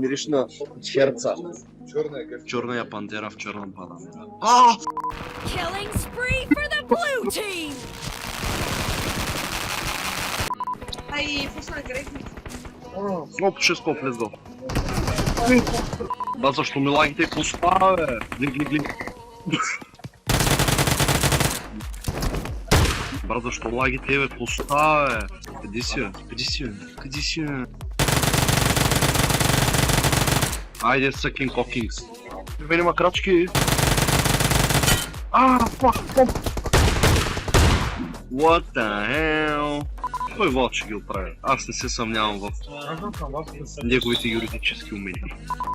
Мириш на черца. Черная пантера в черном панаме. Killing spree for the blue team! Ай, пусна грехни. Оп, 6 коп, let's go. Да, защо ми лагите пуста, бе? Глик. Брат, защо лагите, бе, пуста, бе? Къде си, бе? Айде, съкин кокингс. Има крачки. Fuck. What the hell? Кой вод ще ги оправи? Аз не се съмнявам в неговите юридически умения.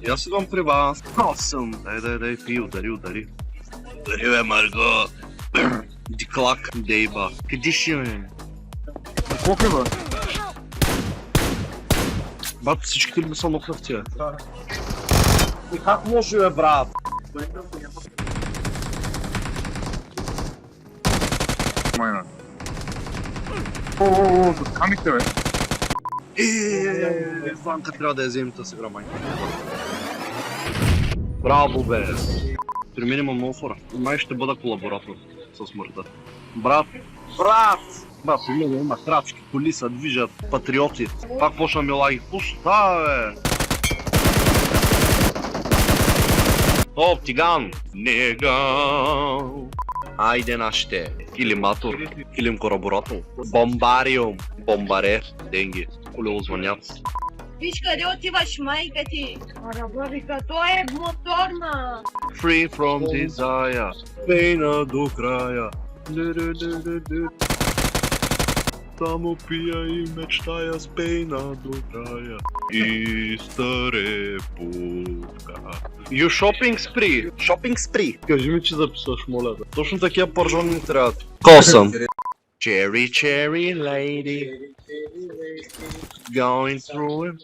И аз идвам при вас. Awesome. Дай, пи, удари. Удари, бе, Марго. Диклак, дейба. Къде си, бе? Колко е, бе? Бат, всичките ли са нокнахти, бе? И как може, бе, брат? Майна. Камикте, бе. Фанка трябва да я вземем тази игра, майка. Браво, бе. При мен има много хора. Май ще бъда колаборатор с смъртта. Брат! Брат, при мен има крачки, коли се движат, патриоти. Пак почна ми лаги. Пуста, бе! О, тиган! Неган! Айде нашите. Килиматор, килим кораборатор, бомбариум, бомбаре, денги, колело звънят. Виж къде отиваш, майка ти. Арабарика, той е моторна. Free from desire, пейна до края. Само пия и мечтая с пейна до края. Истър путка. You shopping spree. Кажи ми, че записваш, моля. Точно такива пържони ми трябват. Косъм. Cherry lady. Going through it.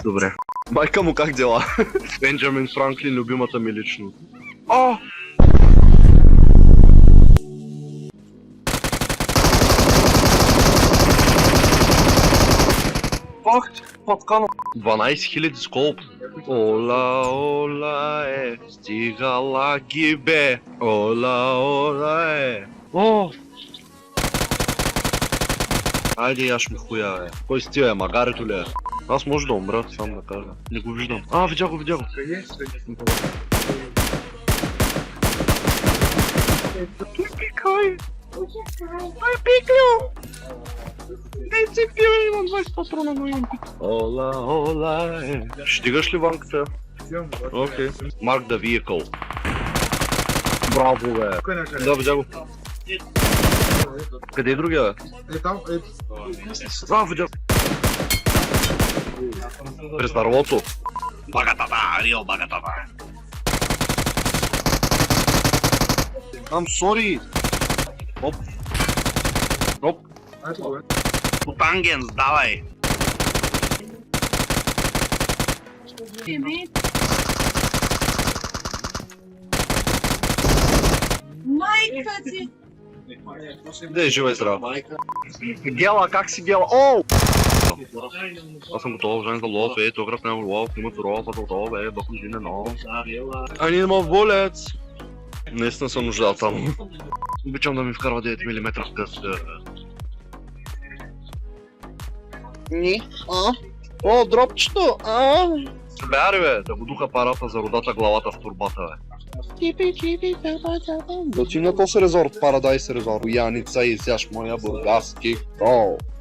Добре. Майка му как дела? Бенджамин Франклин, любимата ми личност. Паткано. 12 000 сколп. Ола, стигала гибе. Ола, Айде, яш ми хуя, бе. Кой си ти, бе? Магарето ли е? Аз може да умра, сам да кажа. Не го виждам. Видя го. Той пикай! Той пикал! Ей, цепи, бе, имам 20 патрона, но имам пик. Ола, Стигаш ли ванката? Окей. Mark the vehicle. Браво, бе. Да, видя го. Къде е другия, бе? Видя. През дървото. Багатата, Рио багатата. I'm sorry. Оп. Потангенс, давай. Майка ти. Да е жива и здрава. Гела, как си Гела? Оу! Аз съм готов, жен за лов, тограф няма лов, имат рол, патълтова, доктор жине, но... I need more bullets! Наистина съм нуждал там. Обичам да ми вкарва 9 мм в къс. Дропчето, Бе, бе, да го духа парата за родата главата в турбата, бе. Да на този резорт, Парадайс резорт. Яница и сяш моя бургаски.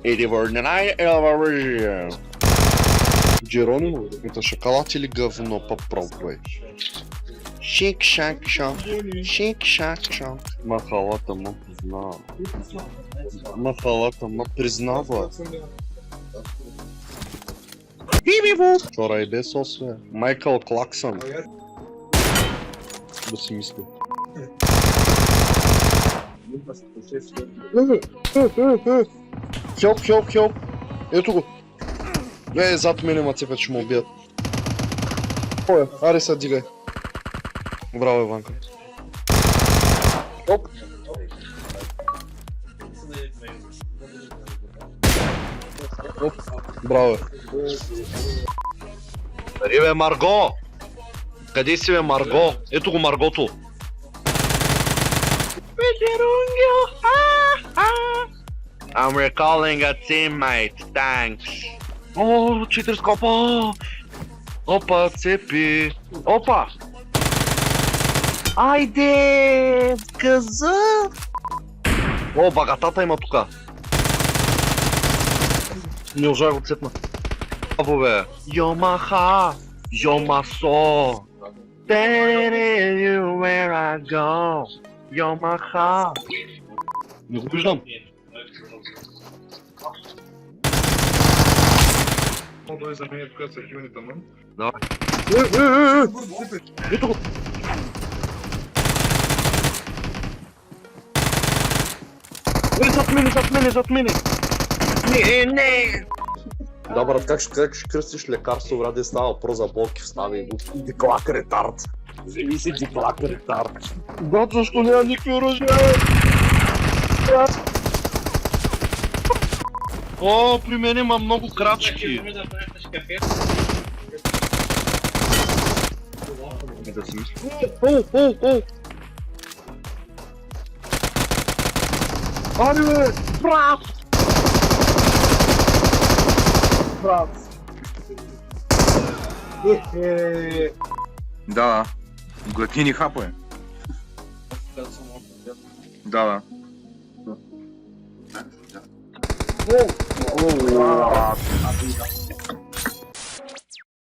Иди върне най-елварижия. Джеронимо, это шоколад или говно, попробуй. Шик-шак-шок. Махалата ма признава. Вчора и без осве. Майкъл Клаксън. Да си мисля. Хелп. Ето го. Зад мене мацепът ще му убият. Ой, аре са дигай. Браво, Иванка. Оп. Оп. Браво. Къде бе, Марго? Къде си бе, Марго? Ето го Маргото. I'm recalling a teammate, thanks. О, 4 скопа! Опа, цепи! Опа! Айде! Каза! О, багатата има тука. Не ожа го цепна. Браво бе! Йомаха! Йомасо! Telling you where I go. Йомаха! Не го виждам. Той за мен тук са хилните, но. Давай. Ето го! Зад мене! Не! Да, брат, как ще кръстиш лекарство, брат, да става въпрос за болки в става и го диклак ретард. Вземи си диклак ретард. Брат, защо няма никакви оръжия? О, при мен има много крачки. Да си мисля. Аре бе! Брат! Да. Глътни хапове. Да. О!